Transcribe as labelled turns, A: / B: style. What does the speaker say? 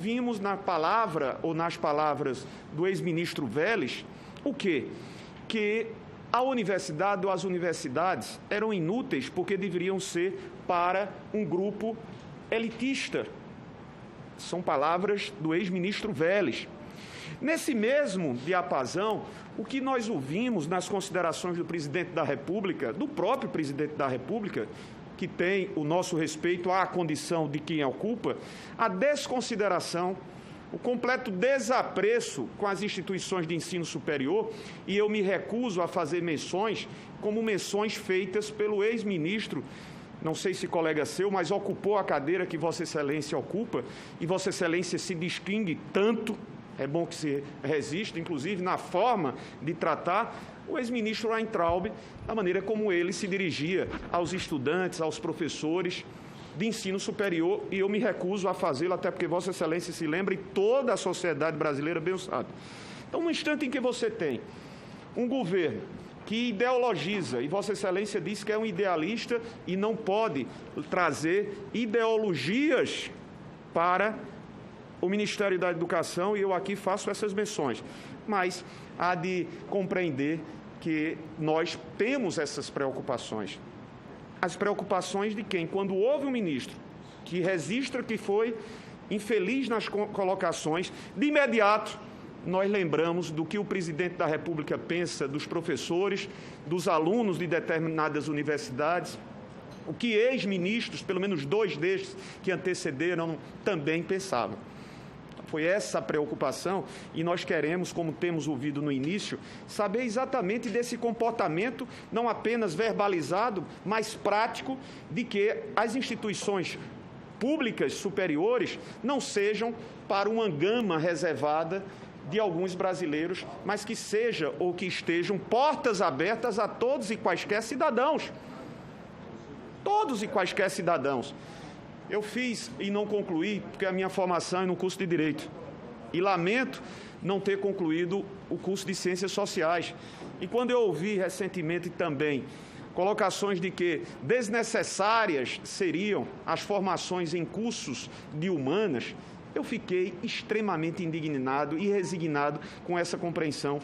A: Vimos na palavra, ou nas palavras do ex-ministro Vélez, o quê? Que a universidade ou as universidades eram inúteis porque deveriam ser para um grupo elitista. São palavras do ex-ministro Vélez. Nesse mesmo diapasão, o que nós ouvimos nas considerações do presidente da República, do próprio presidente da República, que tem o nosso respeito à condição de quem ocupa, a desconsideração, o completo desapreço com as instituições de ensino superior, e eu me recuso a fazer menções como menções feitas pelo ex-ministro, não sei se colega seu, mas ocupou a cadeira que Vossa Excelência ocupa, e Vossa Excelência se distingue tanto, é bom que se resista, inclusive na forma de tratar, o ex-ministro Weintraub, da maneira como ele se dirigia aos estudantes, aos professores de ensino superior, e eu me recuso a fazê-lo, até porque Vossa Excelência se lembra e toda a sociedade brasileira bem o sabe. Então, no instante em que você tem um governo que ideologiza, e Vossa Excelência diz que é um idealista e não pode trazer ideologias para o Ministério da Educação, e eu aqui faço essas menções, mas há de compreender que nós temos essas preocupações. As preocupações de quem, quando houve um ministro que registra que foi infeliz nas colocações, de imediato nós lembramos do que o presidente da República pensa dos professores, dos alunos de determinadas universidades, o que ex-ministros, pelo menos dois destes que antecederam, também pensavam. Foi essa a preocupação, e nós queremos, como temos ouvido no início, saber exatamente desse comportamento, não apenas verbalizado, mas prático, de que as instituições públicas superiores não sejam para uma gama reservada de alguns brasileiros, mas que seja ou que estejam portas abertas a todos e quaisquer cidadãos. Todos e quaisquer cidadãos. Eu fiz e não concluí, porque a minha formação é no curso de Direito. E lamento não ter concluído o curso de Ciências Sociais. E quando eu ouvi recentemente também colocações de que desnecessárias seriam as formações em cursos de humanas, eu fiquei extremamente indignado e resignado com essa compreensão.